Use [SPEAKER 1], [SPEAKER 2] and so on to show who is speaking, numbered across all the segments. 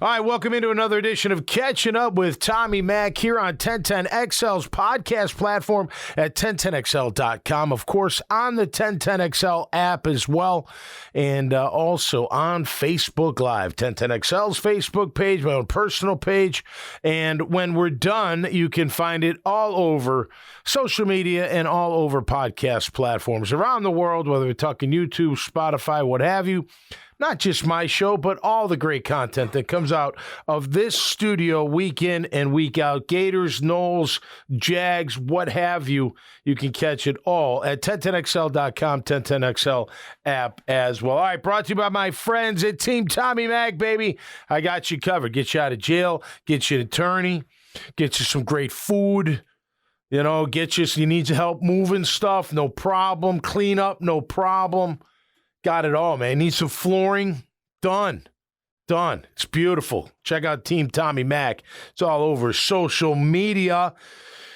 [SPEAKER 1] All right, welcome into another edition of Catching Up with Tommy Mack here on 1010XL's podcast platform at 1010XL.com. Of course, on the 1010XL app as well, and also on Facebook Live, 1010XL's Facebook page, my own personal page. And when we're done, you can find it all over social media and all over podcast platforms around the world, whether we're talking YouTube, Spotify, what have you. Not just my show, but all the great content that comes out of this studio week in and week out. Gators, Knowles, Jags, what have you. You can catch it all at 1010XL.com, 1010XL app as well. All right, brought to you by my friends at Team Tommy Mack, baby. I got you covered. Get you out of jail, get you an attorney, get you some great food. You know, you need help moving stuff, no problem. Clean up, no problem. Got it all, man. Need some flooring? Done. It's beautiful. Check out Team Tommy Mack. It's all over social media.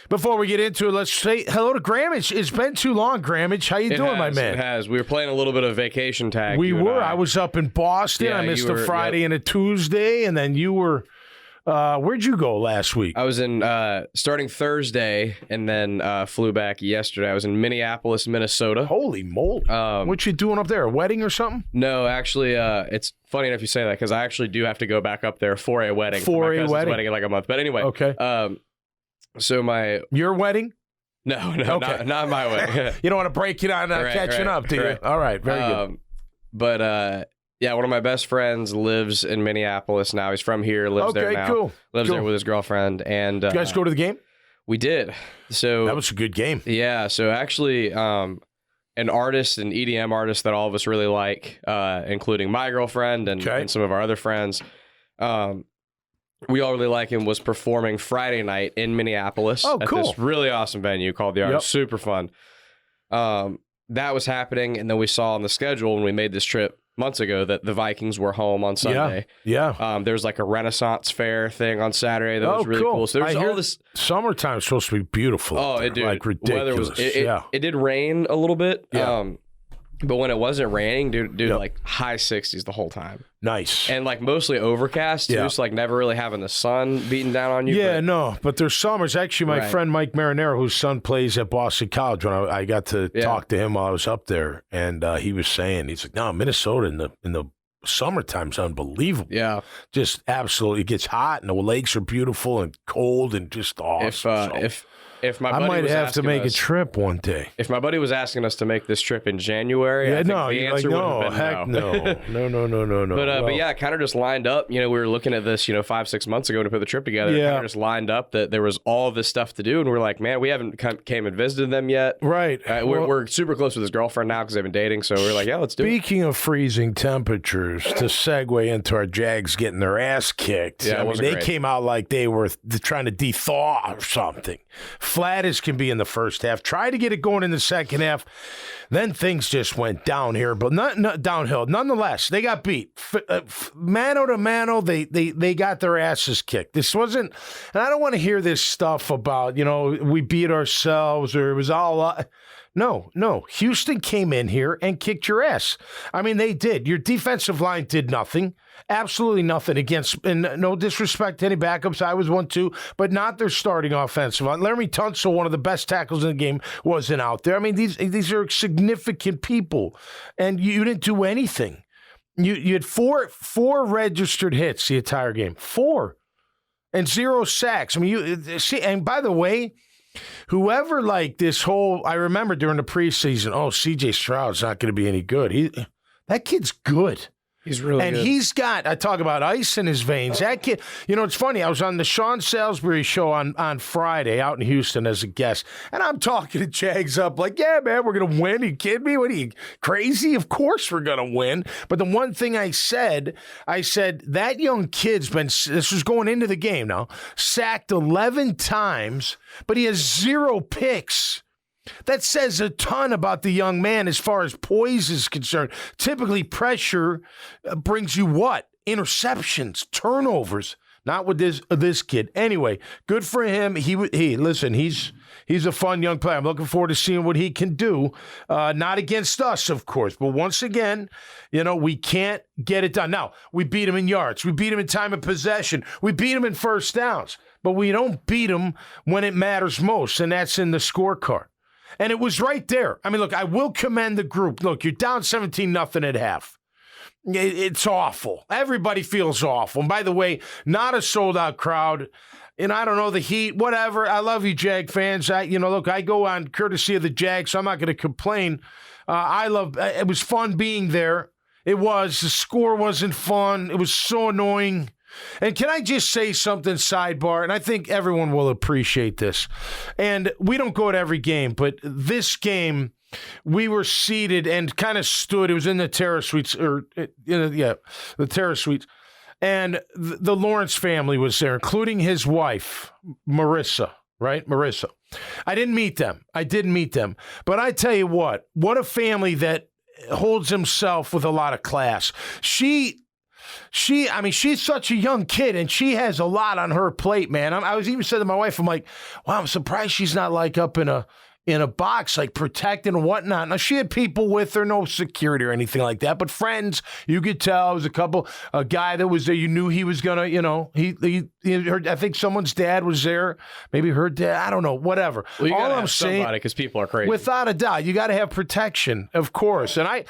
[SPEAKER 1] Before we get into it, let's say hello to Grammage. It's been too long, Grammage. How you doing, my man?
[SPEAKER 2] It has. We were playing a little bit of vacation tag.
[SPEAKER 1] We were. I was up in Boston. Yeah, I missed a Friday and a Tuesday, and then you were... where'd you go last week?
[SPEAKER 2] I was in starting Thursday and then flew back yesterday. I was in Minneapolis, Minnesota.
[SPEAKER 1] Holy moly. What you doing up there? A wedding or something?
[SPEAKER 2] No, actually, it's funny enough you say that because I actually do have to go back up there for a wedding.
[SPEAKER 1] For a wedding?
[SPEAKER 2] Wedding in like a month. But anyway.
[SPEAKER 1] Okay.
[SPEAKER 2] Your
[SPEAKER 1] wedding?
[SPEAKER 2] No, okay. not my wedding.
[SPEAKER 1] You don't want to break it on catching up, do you? All right, very good.
[SPEAKER 2] But yeah, one of my best friends lives in Minneapolis now. He's from here, lives there now.
[SPEAKER 1] Cool.
[SPEAKER 2] Lives there with his girlfriend. And
[SPEAKER 1] you guys go to the game?
[SPEAKER 2] We did. So
[SPEAKER 1] that was a good game.
[SPEAKER 2] Yeah. So actually, an artist, an EDM artist that all of us really like, including my girlfriend and some of our other friends, we all really like him, was performing Friday night in Minneapolis at this really awesome venue called The Artist. Super fun. That was happening, and then we saw on the schedule when we made this trip months ago that the Vikings were home on Sunday.
[SPEAKER 1] Yeah.
[SPEAKER 2] There's like a Renaissance fair thing on Saturday that was really cool. So there's all this.
[SPEAKER 1] Summertime's supposed to be beautiful.
[SPEAKER 2] Oh, it did.
[SPEAKER 1] Like ridiculous.
[SPEAKER 2] It did rain a little bit. Yeah. But when it wasn't raining, dude, like high 60s the whole time.
[SPEAKER 1] Nice.
[SPEAKER 2] And like mostly overcast too, so like never really having the sun beating down on you.
[SPEAKER 1] Yeah, but there's summers. Actually, my friend Mike Marinero, whose son plays at Boston College, when I got to talk to him while I was up there, and he was saying, he's like, no, Minnesota in the summertime's unbelievable.
[SPEAKER 2] Yeah.
[SPEAKER 1] Just absolutely, it gets hot, and the lakes are beautiful and cold and just awesome.
[SPEAKER 2] If my buddy
[SPEAKER 1] I might
[SPEAKER 2] was
[SPEAKER 1] have to make
[SPEAKER 2] us,
[SPEAKER 1] a trip one day.
[SPEAKER 2] If my buddy was asking us to make this trip in January, I think the answer would have been
[SPEAKER 1] no.
[SPEAKER 2] But yeah, it kind of just lined up. You know, we were looking at this, 5-6 months ago to put the trip together. Yeah. It kind of just lined up that there was all of this stuff to do, and we're like, man, we haven't came and visited them yet.
[SPEAKER 1] Right.
[SPEAKER 2] We're super close with his girlfriend now because they've been dating, so we're like, yeah, let's do it.
[SPEAKER 1] Speaking of freezing temperatures, to segue into our Jags getting their ass kicked.
[SPEAKER 2] Yeah,
[SPEAKER 1] they came out like they were trying to de-thaw or something. Flat as can be in the first half. Tried to get it going in the second half. Then things just went down here, but not downhill. Nonetheless, they got beat. Mano to mano, they got their asses kicked. This wasn't, and I don't want to hear this stuff about, we beat ourselves or it was all... No. Houston came in here and kicked your ass. I mean, they did. Your defensive line did nothing. Absolutely nothing against, and no disrespect to any backups. I was one too, but not their starting offensive line. Laramie Tunsil, one of the best tackles in the game, wasn't out there. I mean, these are significant people, and you didn't do anything. You had four registered hits the entire game. 4. And 0 sacks. I mean, and by the way, whoever this whole, I remember during the preseason, CJ Stroud's not going to be any good. That kid's good.
[SPEAKER 2] He's really good.
[SPEAKER 1] And he's got, I talk about ice in his veins. That kid, it's funny. I was on the Sean Salisbury show on Friday out in Houston as a guest, and I'm talking to Jags up like, yeah, man, we're going to win. Are you kidding me? What are you, crazy? Of course we're going to win. But the one thing I said, that young kid's been, this was going into the game now, sacked 11 times, but he has 0 picks. That says a ton about the young man as far as poise is concerned. Typically, pressure brings you what? Interceptions, turnovers. Not with this kid. Anyway, good for him. Listen, he's a fun young player. I'm looking forward to seeing what he can do. Not against us, of course, but once again, we can't get it done. Now, we beat him in yards. We beat him in time of possession. We beat him in first downs, but we don't beat him when it matters most, and that's in the scorecard. And it was right there. I mean, look, I will commend the group. Look, you're down 17-0 at half. It's awful. Everybody feels awful. And by the way, not a sold-out crowd. And I don't know, the heat, whatever. I love you, Jag fans. Look, I go on courtesy of the Jags, so I'm not going to complain. It was fun being there. It was. The score wasn't fun. It was so annoying. And can I just say something sidebar? And I think everyone will appreciate this. And we don't go to every game, but this game, we were seated and kind of stood. It was in the terrace suites, the terrace suites. And the Lawrence family was there, including his wife, Marissa, right? Marissa. I didn't meet them. But I tell you what a family that holds himself with a lot of class. She's such a young kid, and she has a lot on her plate, man. I was even said to my wife, I'm like, wow, I'm surprised she's not like up in a box, like protected and whatnot. Now, she had people with her, no security or anything like that, but friends, you could tell. It was a guy that was there. You knew he was going to, he heard, I think someone's dad was there, maybe her dad, I don't know, whatever.
[SPEAKER 2] Well, you got to have somebody because people are crazy.
[SPEAKER 1] Without a doubt, you got to have protection, of course. And I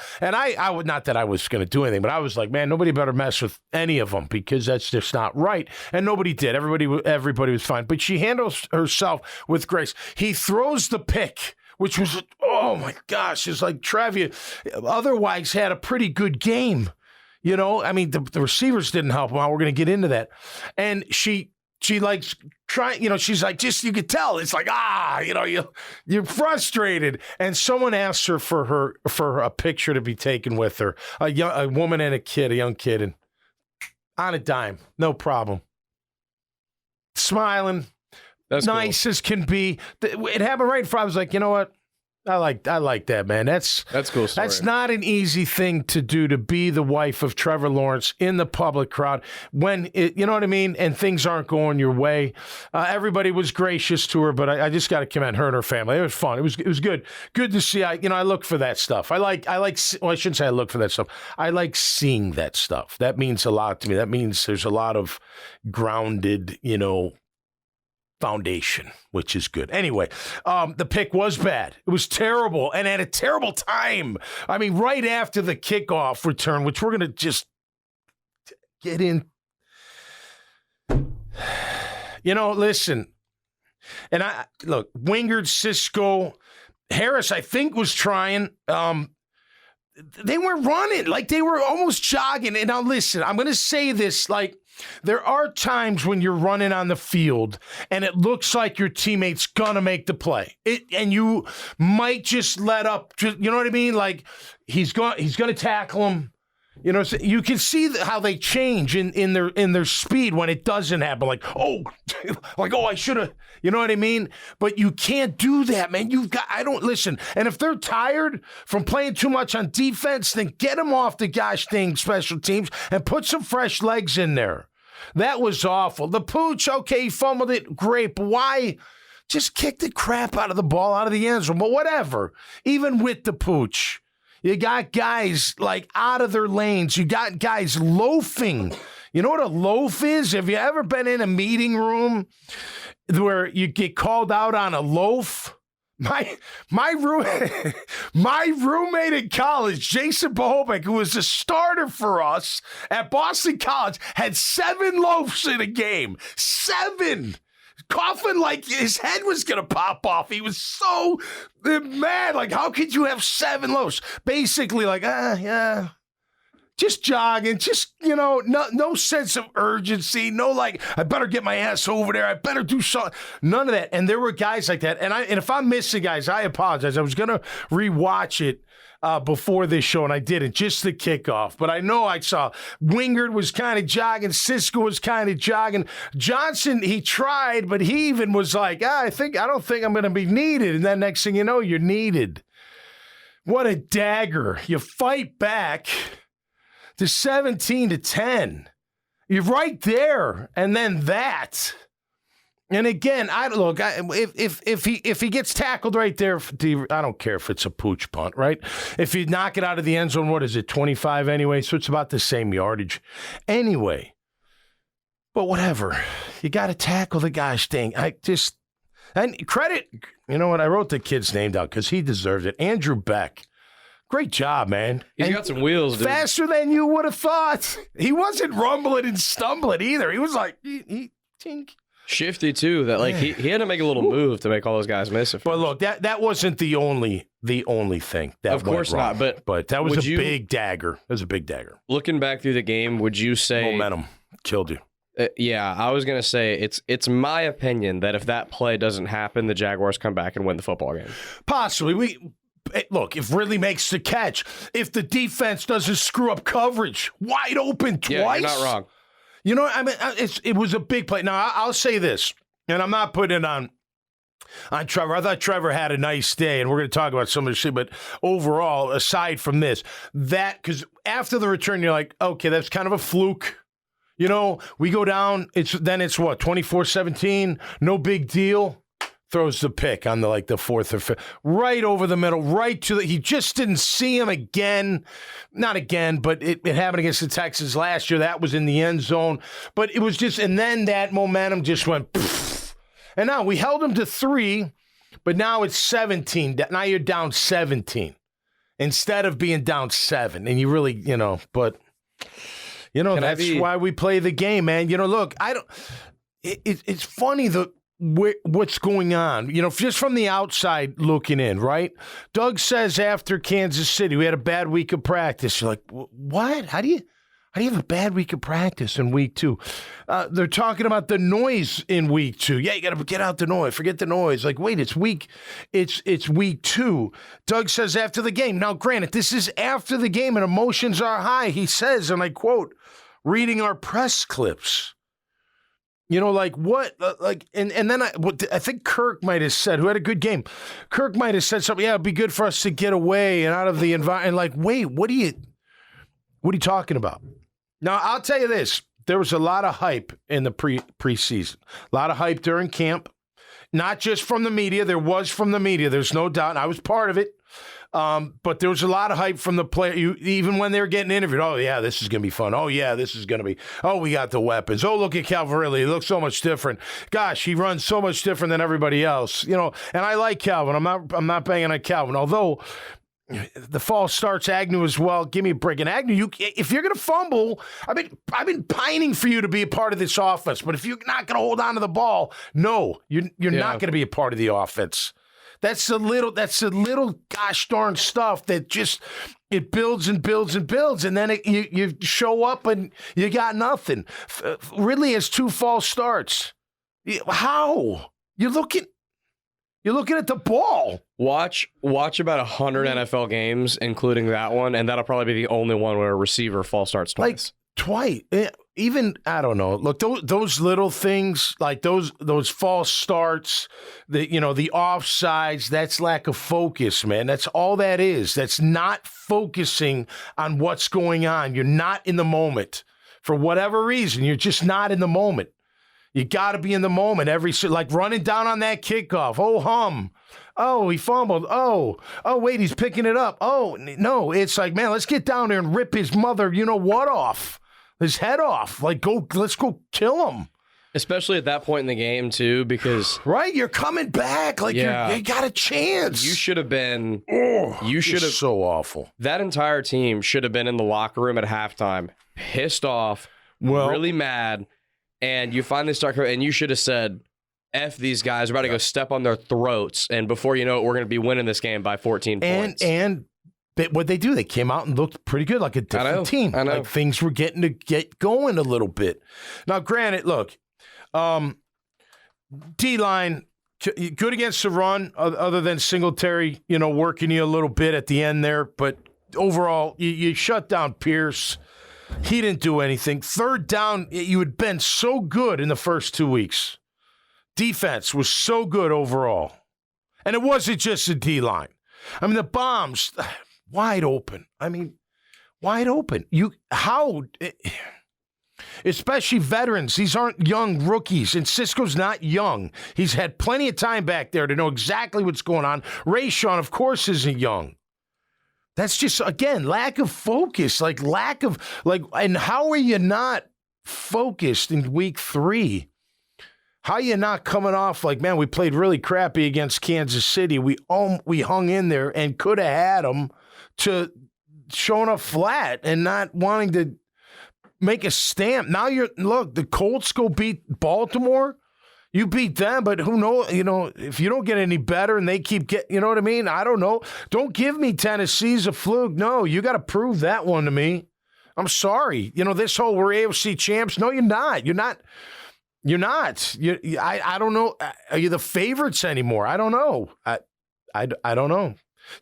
[SPEAKER 1] would, not that I was going to do anything, but I was like, man, nobody better mess with any of them because that's just not right. And nobody did. Everybody was fine. But she handles herself with grace. He throws the pick, which was, oh my gosh, it's like Trevian otherwise had a pretty good game. The receivers didn't help him out. We're going to get into that. And she likes trying, she's like, just, you could tell. It's like, you're frustrated. And someone asked her for a picture to be taken with her, a woman and a young kid, and on a dime, no problem. Smiling. That's nice cool. As can be. It happened right in front. I was like, you know what? I like that, man. That's
[SPEAKER 2] cool story.
[SPEAKER 1] That's not an easy thing to do, to be the wife of Trevor Lawrence in the public crowd when you know what I mean, and things aren't going your way. Everybody was gracious to her, but I just got to commend her and her family. It was fun. It was good to see. I look for that stuff. Well, I shouldn't say I look for that stuff. I like seeing that stuff. That means a lot to me. That means there's a lot of grounded, foundation, which is good. Anyway, the pick was bad. It was terrible, and at a terrible time. I mean, right after the kickoff return, which we're going to just get in. Listen, and look, Wingard, Cisco, Harris, I think was trying. They were running, like they were almost jogging. And now listen, I'm going to say this, like, there are times when you're running on the field and it looks like your teammate's going to make the play. And you might just let up, you know what I mean? Like he's going to tackle him. So you can see how they change in their speed when it doesn't happen. Like, I should have, you know what I mean? But you can't do that, man. Listen. And if they're tired from playing too much on defense, then get them off the gosh dang special teams and put some fresh legs in there. That was awful. The Pooch, okay, he fumbled it, great, but why? Just kick the crap out of the ball out of the end zone. But whatever, even with the Pooch. You got guys like out of their lanes. You got guys loafing. You know what a loaf is? Have you ever been in a meeting room where you get called out on a loaf? My roommate in college, Jason Bohobic, who was a starter for us at Boston College, had 7 loafs in a game. 7. Coughing like his head was going to pop off. He was so mad. Like, how could you have 7 loaves? Basically, like, yeah. Just jogging. Just, no sense of urgency. No, like, I better get my ass over there. I better do something. None of that. And there were guys like that. And if I'm missing guys, I apologize. I was going to rewatch it before this show, and I didn't, just the kickoff. But I know I saw Wingard was kind of jogging. Cisco was kind of jogging. Johnson, he tried, but he even was like, I don't think I'm going to be needed. And then next thing you know, you're needed. What a dagger. You fight back to 17-10. You're right there, and then that. And again, if he gets tackled right there, I don't care if it's a pooch punt, right? If you knock it out of the end zone, what is it, 25 anyway? So it's about the same yardage anyway. But whatever, you got to tackle the gosh dang. And credit, you know what? I wrote the kid's name down because he deserves it. Andrew Beck. Great job, man.
[SPEAKER 2] He's got some wheels, dude.
[SPEAKER 1] Faster than you would have thought. He wasn't rumbling and stumbling either. He was like, tink.
[SPEAKER 2] Shifty too. That like he had to make a little move to make all those guys miss it.
[SPEAKER 1] But look, that wasn't the only thing that
[SPEAKER 2] of course
[SPEAKER 1] went wrong.
[SPEAKER 2] not. But
[SPEAKER 1] that was big dagger. That was a big dagger.
[SPEAKER 2] Looking back through the game, would you say
[SPEAKER 1] momentum killed you?
[SPEAKER 2] Yeah, I was gonna say it's my opinion that if that play doesn't happen, the Jaguars come back and win the football game.
[SPEAKER 1] Possibly. Look, if Ridley makes the catch, if the defense doesn't screw up coverage, wide open twice.
[SPEAKER 2] Yeah, you're not wrong.
[SPEAKER 1] You know, I mean, it was a big play. Now, I'll say this, and I'm not putting it on Trevor. I thought Trevor had a nice day, and we're going to talk about some of the shit, but overall, aside from this, because after the return, you're like, okay, that's kind of a fluke. You know, we go down, it's what, 24-17, no big deal. Throws the pick on the fourth or fifth, right over the middle, right to he just didn't see him again. Not again, but it happened against the Texans last year. That was in the end zone. But it was just, and then that momentum just went, poof. And now we held him to 3, but now it's 17. Now you're down 17 instead of being down 7. And you really, but, that's why we play the game, man. Look, it's funny what's going on, just from the outside looking in, right? Doug says after Kansas City, we had a bad week of practice. You're like, what? How do you have a bad week of practice in week 2? They're talking about the noise in week 2. Yeah, you got to get out the noise. Forget the noise. Like, wait, it's week 2. Doug says after the game. Now, granted, this is after the game and emotions are high. He says, and I quote, reading our press clips. Like what? And then I think Kirk might have said, who had a good game. Kirk might have said something. Yeah, it'd be good for us to get away and out of the environment. Like, wait, what are you talking about? Now, I'll tell you this: there was a lot of hype in the preseason. A lot of hype during camp, not just from the media. There was from the media. There's no doubt. And I was part of it. But there was a lot of hype from the player, even when they were getting interviewed. Oh, yeah, this is going to be fun. Oh, yeah, this is going to be. Oh, we got the weapons. Oh, look at Calvin Ridley. He looks so much different. Gosh, he runs so much different than everybody else. And I like Calvin. I'm not banging on Calvin. Although the false starts, Agnew as well. Give me a break. And Agnew, if you're going to fumble, I've been pining for you to be a part of this offense. But if you're not going to hold on to the ball, no, you're not going to be a part of the offense. That's the little gosh darn stuff that just it builds and builds and builds, and then you show up and you got nothing. Ridley has 2 false starts. How? You're looking at the ball.
[SPEAKER 2] Watch about 100 NFL games, including that one, and that'll probably be the only one where a receiver false starts twice.
[SPEAKER 1] Twice. Even, I don't know. Look, those little things, like those false starts, the offsides, that's lack of focus, man. That's all that is. That's not focusing on what's going on. You're not in the moment. For whatever reason, you're just not in the moment. You got to be in the moment. Like running down on that kickoff. Oh, hum. Oh, he fumbled. Oh, wait, he's picking it up. Oh, no, it's like, man, let's get down there and rip his mother, what off? His head off. Like, let's go kill him.
[SPEAKER 2] Especially at that point in the game, too, because...
[SPEAKER 1] Right? You're coming back. Like, you got a chance.
[SPEAKER 2] You should have been...
[SPEAKER 1] So awful.
[SPEAKER 2] That entire team should have been in the locker room at halftime, pissed off, really mad, and you finally start... And you should have said, F these guys, we're about to go step on their throats, and before you know it, we're going to be winning this game by 14 points.
[SPEAKER 1] And what they do, they came out and looked pretty good, like a different team.
[SPEAKER 2] I know.
[SPEAKER 1] Like things were getting to get going a little bit. Now, granted, look, D-line, good against the run, other than Singletary, working you a little bit at the end there. But overall, you shut down Pierce. He didn't do anything. Third down, you had been so good in the first 2 weeks. Defense was so good overall. And it wasn't just the D-line. I mean, the bombs... wide open. Wide open. especially veterans. These aren't young rookies, and Cisco's not young. He's had plenty of time back there to know exactly what's going on. Rayshawn, of course, isn't young. That's just, again, lack of focus, and how are you not focused in week 3? How are you not coming off like, man, we played really crappy against Kansas City. We hung in there and could have had them, to showing up flat and not wanting to make a stamp. Now the Colts go beat Baltimore. You beat them, but who knows? If you don't get any better and they keep you know what I mean? I don't know. Don't give me Tennessee's a fluke. No, you got to prove that one to me. I'm sorry. This whole we're AFC champs. No, you're not. You're not. I don't know. Are you the favorites anymore? I don't know. I don't know.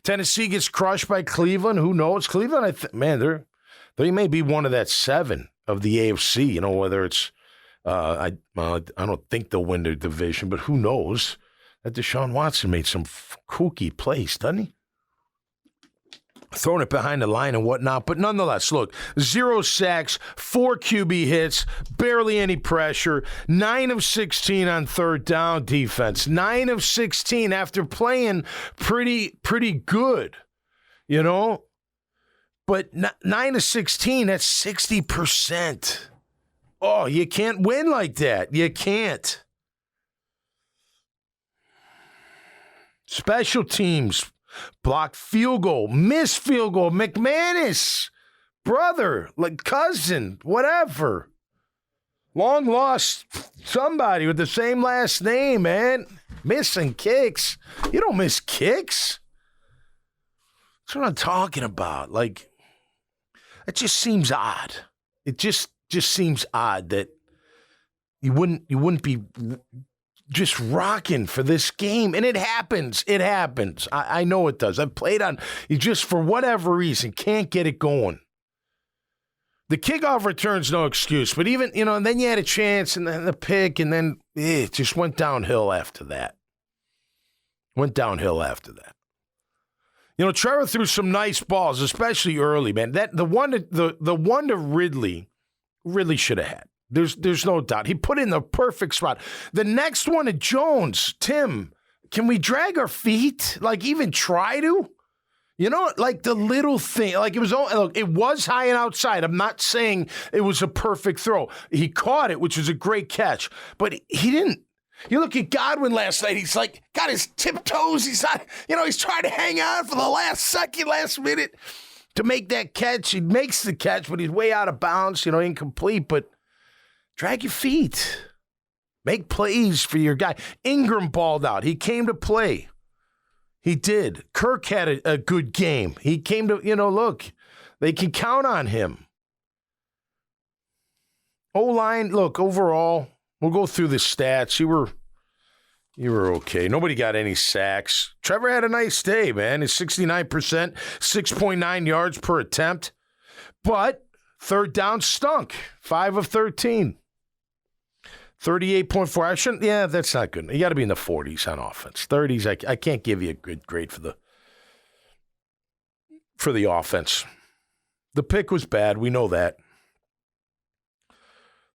[SPEAKER 1] Tennessee gets crushed by Cleveland. Who knows? Cleveland, they may be one of that 7 of the AFC. Whether it's I don't think they'll win their division, but who knows? That Deshaun Watson made some kooky plays, doesn't he? Throwing it behind the line and whatnot. But nonetheless, look, 0 sacks, 4 QB hits, barely any pressure, 9 of 16 on third down defense, 9 of 16 after playing pretty good, But 9 of 16, that's 60%. Oh, you can't win like that. You can't. Special teams. Blocked field goal, missed field goal, McManus, brother, cousin, whatever. Long lost somebody with the same last name, man. Missing kicks. You don't miss kicks. That's what I'm talking about. It just seems odd. It just seems odd that you wouldn't be just rocking for this game. And it happens. It happens. I know it does. I've played on, you just, for whatever reason, can't get it going. The kickoff return's no excuse, but even, and then you had a chance and then the pick, and then it just went downhill after that. Trevor threw some nice balls, especially early, man. The one to Ridley should have had. There's no doubt. He put in the perfect spot. The next one to Jones, Tim, can we drag our feet? Even try to? The little thing. It was high and outside. I'm not saying it was a perfect throw. He caught it, which was a great catch. But he didn't. You look at Godwin last night. He's got his tiptoes. He's not, he's trying to hang on for the last minute to make that catch. He makes the catch, but he's way out of bounds, incomplete. But drag your feet. Make plays for your guy. Ingram balled out. He came to play. He did. Kirk had a good game. He came to, look, they can count on him. O-line, look, overall, we'll go through the stats. You were okay. Nobody got any sacks. Trevor had a nice day, man. His 69%, 6.9 yards per attempt. But third down stunk. 5 of 13. 38.4. Yeah, that's not good. You got to be in the 40s on offense. 30s, I can't give you a good grade for the offense. The pick was bad. We know that.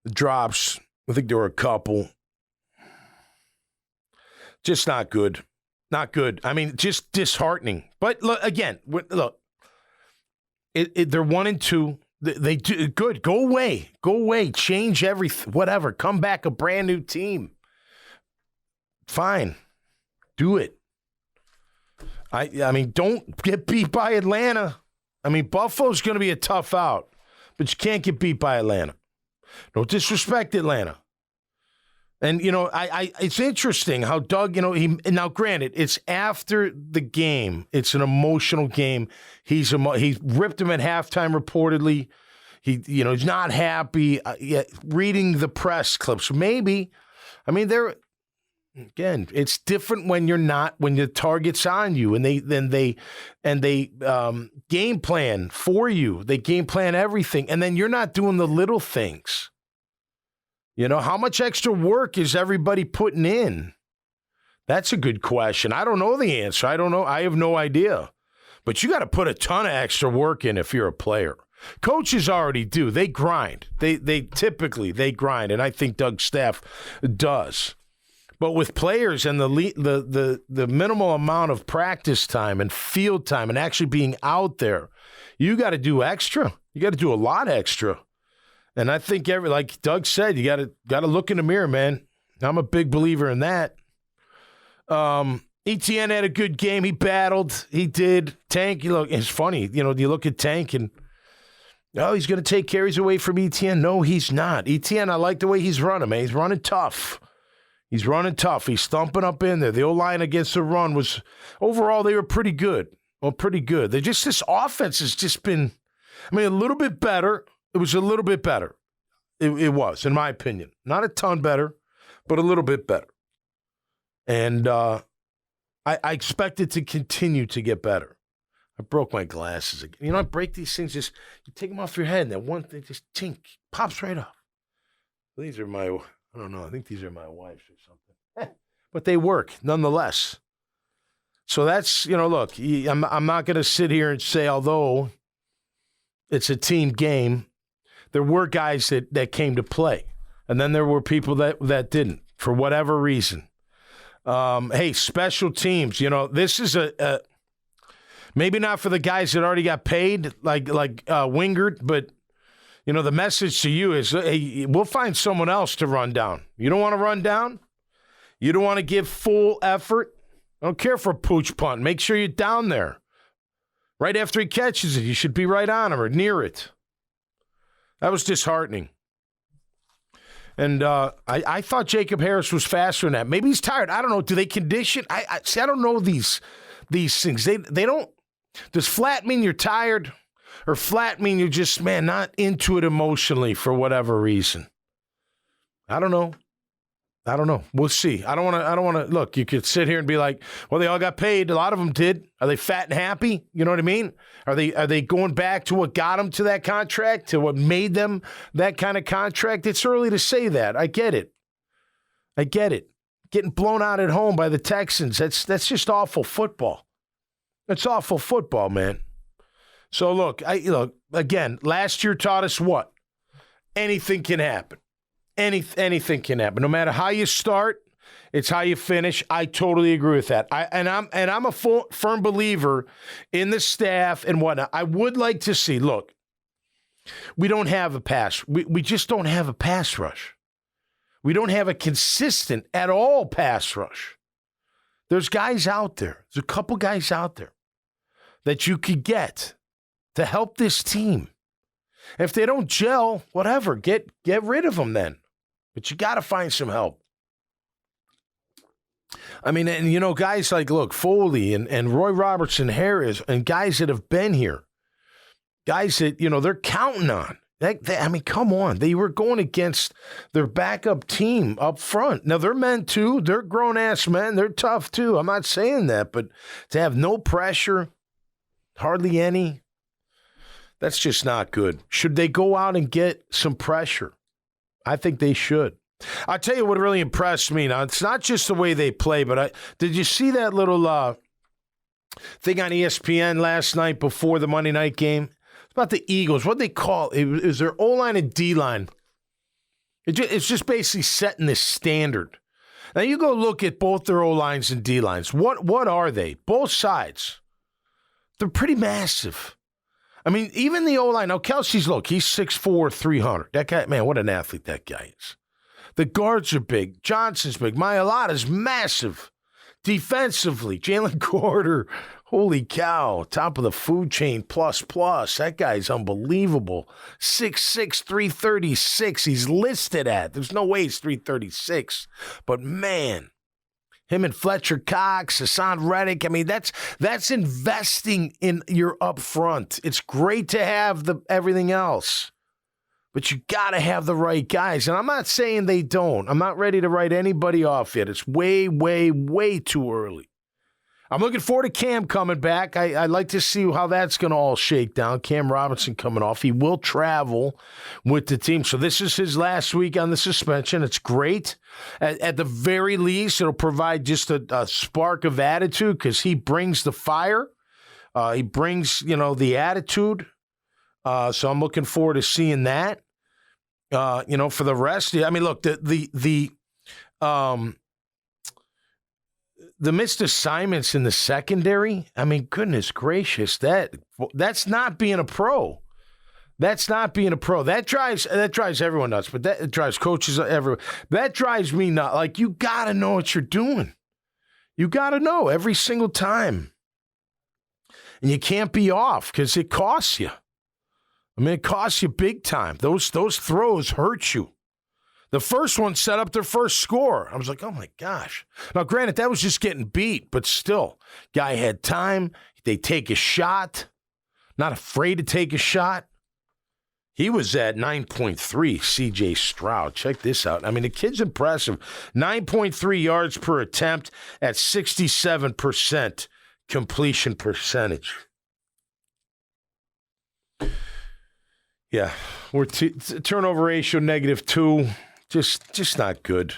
[SPEAKER 1] The drops, I think there were a couple. Just not good. Not good. I mean, just disheartening. But look, again, they're 1-2. They do good. Go away. Change everything. Whatever. Come back a brand new team. Fine. Do it. I mean, don't get beat by Atlanta. I mean, Buffalo's going to be a tough out, but you can't get beat by Atlanta. Don't disrespect Atlanta. And, it's interesting how Doug, now granted, it's after the game. It's an emotional game. He ripped him at halftime reportedly. He's not happy. Reading the press clips, maybe. I mean, again, it's different when the target's on you and they game plan for you. They game plan everything. And then you're not doing the little things. How much extra work is everybody putting in? That's a good question. I don't know the answer. I don't know. I have no idea. But you got to put a ton of extra work in if you're a player. Coaches already do. They grind. They typically grind, and I think Doug's staff does. But with players and the minimal amount of practice time and field time and actually being out there, you got to do extra. You got to do a lot extra. And I think like Doug said, you got to look in the mirror, man. I'm a big believer in that. ETN had a good game. He battled. He did. Tank, it's funny. You look at Tank and, he's going to take carries away from ETN. No, he's not. ETN, I like the way he's running, man. He's running tough. He's thumping up in there. The O-line against the run was, overall, they were pretty good. Well, pretty good. This offense has just been, a little bit better. It was a little bit better. It was, in my opinion. Not a ton better, but a little bit better. And I expect it to continue to get better. I broke my glasses again. I break these things, you take them off your head, and that one thing just tink, pops right off. These are I don't know, I think these are my wife's or something. But they work, nonetheless. So that's, look, I'm not going to sit here and say, although it's a team game, there were guys that came to play. And then there were people that didn't, for whatever reason. Hey, special teams, this is a maybe not for the guys that already got paid, like Wingard, but, the message to you is, hey, we'll find someone else to run down. You don't want to run down? You don't want to give full effort? I don't care for a pooch punt. Make sure you're down there. Right after he catches it, you should be right on him or near it. That was disheartening. And I thought Jacob Harris was faster than that. Maybe he's tired. I don't know. Do they condition? I don't know these things. They don't. Does flat mean you're tired, or flat mean you're just not into it emotionally for whatever reason? I don't know. We'll see. I don't want to look. You could sit here and be like, well, they all got paid. A lot of them did. Are they fat and happy? You know what I mean? Are they going back to what got them to that contract, to what made them that kind of contract? It's early to say that. I get it. Getting blown out at home by the Texans. That's just awful football. It's awful football, man. So look, again, last year taught us what? Anything can happen. Anything can happen. No matter how you start, it's how you finish. I totally agree with that. I'm a firm believer in the staff and whatnot. I would like to see, look, we don't have a pass. We just don't have a pass rush. We don't have a consistent at all pass rush. There's guys out there. There's a couple guys out there that you could get to help this team. If they don't gel, whatever, get rid of them then. But you got to find some help. And guys like, look, Foley and Roy Robertson Harris and guys that have been here, guys that, they're counting on. Come on. They were going against their backup team up front. Now, they're men too. They're grown-ass men. They're tough too. I'm not saying that, but to have no pressure, hardly any, that's just not good. Should they go out and get some pressure? I think they should. I'll tell you what really impressed me. Now, it's not just the way they play, but did you see that little thing on ESPN last night before the Monday night game? It's about the Eagles. What they call it? Is their O-line and D-line? It's just basically setting this standard. Now, you go look at both their O-lines and D-lines. What are they? Both sides. They're pretty massive. Even the O-line. Now, Kelsey's, look, he's 6'4", 300. That guy, man, what an athlete that guy is. The guards are big. Johnson's big. Mailata's massive. Defensively, Jalen Carter, holy cow, top of the food chain, plus. That guy's unbelievable. 6'6", 336 he's listed at. There's no way he's 336. But, man, him and Fletcher Cox, Hassan Reddick, that's investing in your up front. It's great to have everything else, but you got to have the right guys. And I'm not saying they don't. I'm not ready to write anybody off yet. It's way, way, way too early. I'm looking forward to Cam coming back. I'd like to see how that's going to all shake down. Cam Robinson coming off. He will travel with the team. So this is his last week on the suspension. It's great. At the very least, it'll provide just a spark of attitude because he brings the fire. He brings, the attitude. So I'm looking forward to seeing that. For the rest, I mean, look, the missed assignments in the secondary. I mean, goodness gracious, that's not being a pro. That's not being a pro. That drives everyone nuts, but that drives coaches everywhere. That drives me nuts. Like, you got to know what you're doing. You got to know every single time. And you can't be off because it costs you. I mean, it costs you big time. Those throws hurt you. The first one set up their first score. I was like, oh, my gosh. Now, granted, that was just getting beat, but still, guy had time. They take a shot. Not afraid to take a shot. He was at 9.3, C.J. Stroud. Check this out. I mean, the kid's impressive. 9.3 yards per attempt at 67% completion percentage. Yeah, we're turnover ratio -2. Just not good.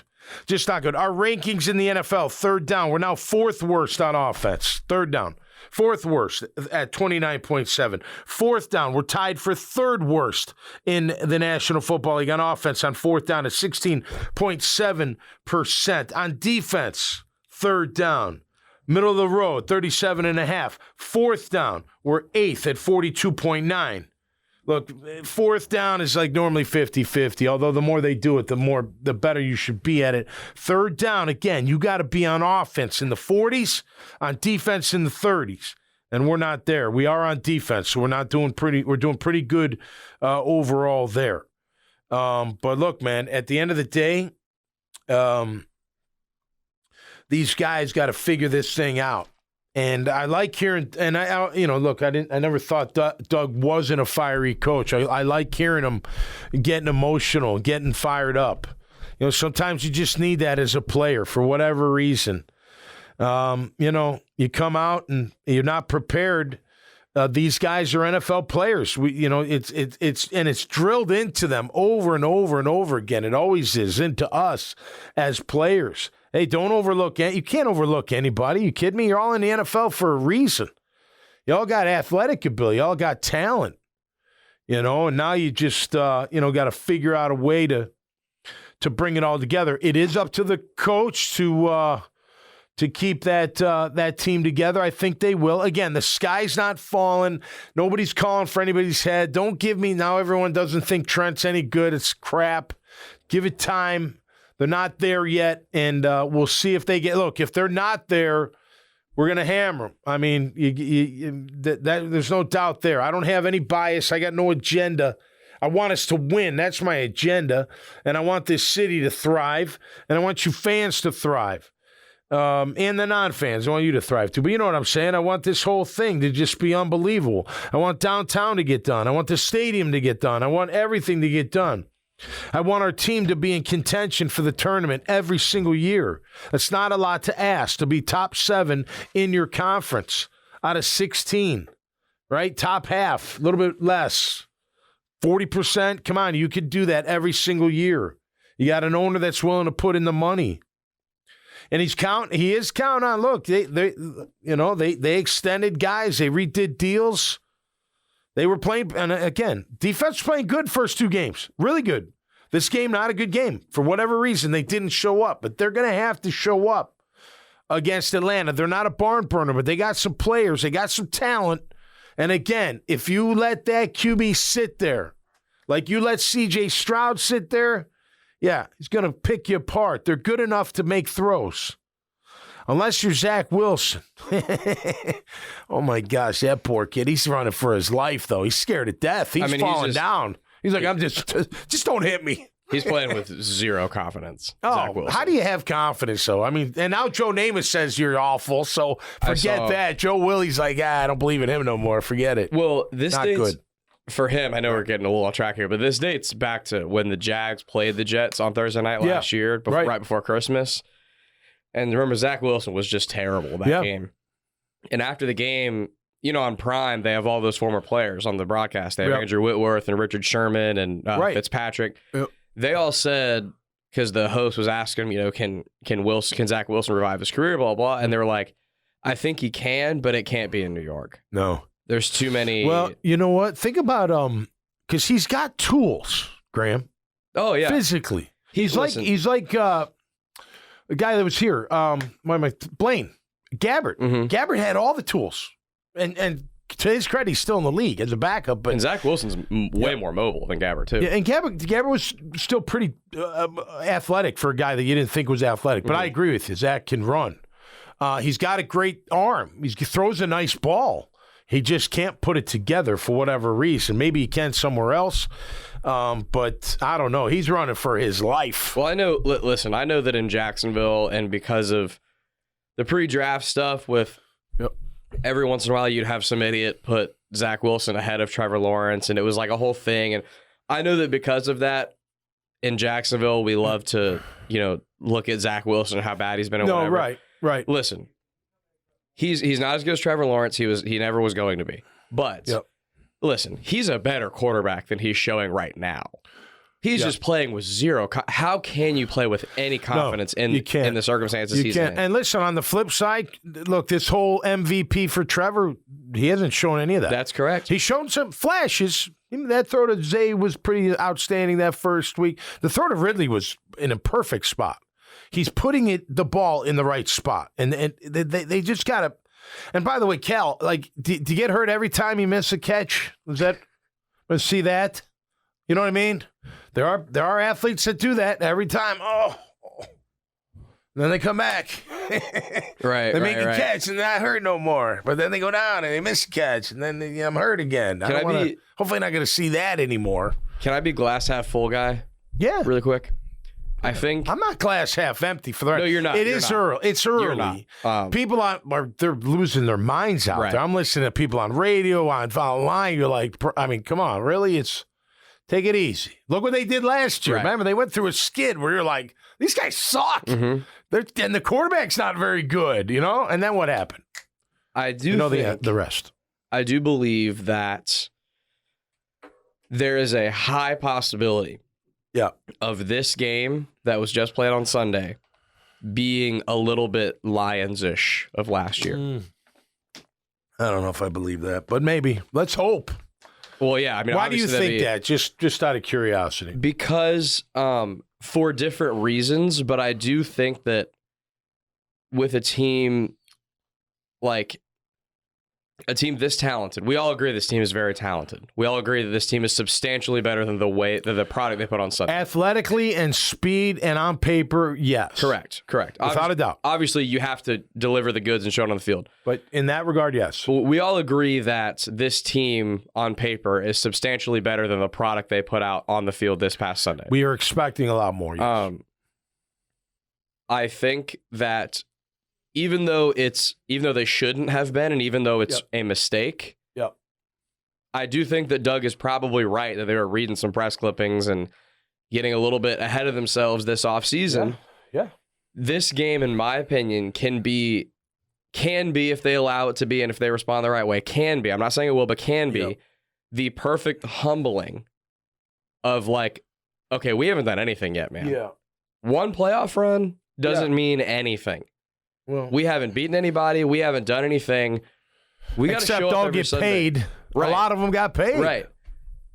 [SPEAKER 1] Just not good. Our rankings in the NFL, third down. We're now fourth worst on offense. Third down. Fourth worst at 29.7. Fourth down, we're tied for third worst in the National Football League on offense on fourth down at 16.7%. On defense, third down, middle of the road, 37.5. Fourth down, we're eighth at 42.9. Look, fourth down is like normally 50-50, although the more they do it, the better you should be at it. Third down, again, you got to be on offense in the 40s, on defense in the 30s, and we're not there. We are on defense, so we're doing pretty good overall there. But look, man, at the end of the day, these guys got to figure this thing out. And I like hearing, and I never thought Doug wasn't a fiery coach. I like hearing him getting emotional, getting fired up. Sometimes you just need that as a player for whatever reason. You come out and you're not prepared. These guys are NFL players. It's drilled into them over and over and over again. It always is into us as players. Hey, don't overlook it. You can't overlook anybody. You kidding me? You're all in the NFL for a reason. You all got athletic ability. You all got talent. And now you just, got to figure out a way to bring it all together. It is up to the coach to keep that team together. I think they will. Again, the sky's not falling. Nobody's calling for anybody's head. Don't give me now everyone doesn't think Trent's any good. It's crap. Give it time. They're not there yet, and we'll see if they get – look, if they're not there, we're going to hammer them. I mean, there's no doubt there. I don't have any bias. I got no agenda. I want us to win. That's my agenda, and I want this city to thrive, and I want you fans to thrive, and the non-fans. I want you to thrive too. But you know what I'm saying? I want this whole thing to just be unbelievable. I want downtown to get done. I want the stadium to get done. I want everything to get done. I want our team to be in contention for the tournament every single year. That's not a lot to ask, to be top 7 in your conference out of 16, right? Top half, a little bit less. 40%, come on, you could do that every single year. You got an owner that's willing to put in the money. And he is counting on, look, they extended guys, they redid deals. They were playing, and again, defense playing good first 2 games. Really good. This game, not a good game. For whatever reason, they didn't show up. But they're going to have to show up against Atlanta. They're not a barn burner, but they got some players. They got some talent. And again, if you let that QB sit there, like you let C.J. Stroud sit there, yeah, he's going to pick you apart. They're good enough to make throws. Unless you're Zach Wilson. Oh, my gosh, that poor kid. He's running for his life, though. He's scared to death. He's falling down. He's like, I'm just don't hit me.
[SPEAKER 2] He's playing with zero confidence.
[SPEAKER 1] Zach Wilson. How do you have confidence, though? I mean, and now Joe Namath says you're awful, so forget that. Joe Willie's like, I don't believe in him no more. Forget it.
[SPEAKER 2] Well, this not dates, good. For him, I know we're getting a little off track here, but this dates back to when the Jags played the Jets on Thursday night last year, right before Christmas. And remember, Zach Wilson was just terrible that game. And after the game, on Prime, they have all those former players on the broadcast. They have Andrew Whitworth and Richard Sherman and Fitzpatrick. Yep. They all said, because the host was asking, can Zach Wilson revive his career, blah, blah. And they were like, I think he can, but it can't be in New York.
[SPEAKER 1] No.
[SPEAKER 2] There's too many.
[SPEAKER 1] Well, you know what? Think about because he's got tools, Graham.
[SPEAKER 2] Oh yeah,
[SPEAKER 1] physically, he's like a guy that was here. Blaine Gabbert.
[SPEAKER 2] Mm-hmm.
[SPEAKER 1] Gabbert had all the tools, and to his credit, he's still in the league as a backup. But
[SPEAKER 2] and Zach Wilson's way more mobile than Gabbert too.
[SPEAKER 1] Yeah, and Gabbert was still pretty athletic for a guy that you didn't think was athletic. But I agree with you. Zach can run. He's got a great arm. He throws a nice ball. He just can't put it together for whatever reason. Maybe he can somewhere else, but I don't know. He's running for his life.
[SPEAKER 2] Well, I know. Listen, I know that in Jacksonville, and because of the pre-draft stuff with every once in a while you'd have some idiot put Zach Wilson ahead of Trevor Lawrence, and it was like a whole thing. And I know that because of that, in Jacksonville, we love to, look at Zach Wilson and how bad he's been and whatever.
[SPEAKER 1] Right.
[SPEAKER 2] Listen. He's not as good as Trevor Lawrence. He never was going to be. But listen, he's a better quarterback than he's showing right now. He's just playing with zero. How can you play with any confidence in the circumstances he's in?
[SPEAKER 1] And listen, on the flip side, look, this whole MVP for Trevor, he hasn't shown any of that.
[SPEAKER 2] That's correct.
[SPEAKER 1] He's shown some flashes. That throw to Zay was pretty outstanding that first week. The throw to Ridley was in a perfect spot. He's putting the ball in the right spot, and they just got to. And by the way, Cal, like, do you get hurt every time you miss a catch? Let's see that. You know what I mean? There are athletes that do that every time. Oh. Then they come back.
[SPEAKER 2] Right.
[SPEAKER 1] They make a catch and not hurt no more. But then they go down and they miss a catch and then I'm hurt again. Hopefully not going to see that anymore.
[SPEAKER 2] Can I be glass half full guy?
[SPEAKER 1] Yeah.
[SPEAKER 2] Really quick. I think
[SPEAKER 1] I'm not glass half empty for the record.
[SPEAKER 2] No, you're not.
[SPEAKER 1] Early. It's early. People they're losing their minds out there. I'm listening to people on radio, online. You're like, I mean, come on, really? Take it easy. Look what they did last year. Right. Remember, they went through a skid where you're like, these guys suck. Mm-hmm. And the quarterback's not very good, And then what happened?
[SPEAKER 2] I do think
[SPEAKER 1] the rest.
[SPEAKER 2] I do believe that there is a high possibility of this game that was just played on Sunday being a little bit Lions-ish of last year.
[SPEAKER 1] I don't know if I believe that, but maybe. Let's hope.
[SPEAKER 2] Well, yeah. I mean,
[SPEAKER 1] why do you think that? Just out of curiosity.
[SPEAKER 2] Because for different reasons, but I do think that with a team like a team this talented, we all agree this team is very talented. We all agree that this team is substantially better than the product they put on Sunday.
[SPEAKER 1] Athletically and speed and on paper, yes.
[SPEAKER 2] Correct.
[SPEAKER 1] Without a doubt.
[SPEAKER 2] Obviously, you have to deliver the goods and show it on the field.
[SPEAKER 1] But in that regard, yes.
[SPEAKER 2] We all agree that this team on paper is substantially better than the product they put out on the field this past Sunday.
[SPEAKER 1] We are expecting a lot more, yes.
[SPEAKER 2] I think that even though they shouldn't have been, and even though it's a mistake, I do think that Doug is probably right that they were reading some press clippings and getting a little bit ahead of themselves this offseason.
[SPEAKER 1] Yeah.
[SPEAKER 2] This game, in my opinion, can be if they allow it to be and if they respond the right way, can be. I'm not saying it will, but can be the perfect humbling of like, okay, we haven't done anything yet, man.
[SPEAKER 1] Yeah. One
[SPEAKER 2] playoff run doesn't mean anything. Well, we haven't beaten anybody. We haven't done anything. We got to show up
[SPEAKER 1] all get
[SPEAKER 2] Sunday.
[SPEAKER 1] Paid.
[SPEAKER 2] Right.
[SPEAKER 1] A lot of them got paid.
[SPEAKER 2] Right.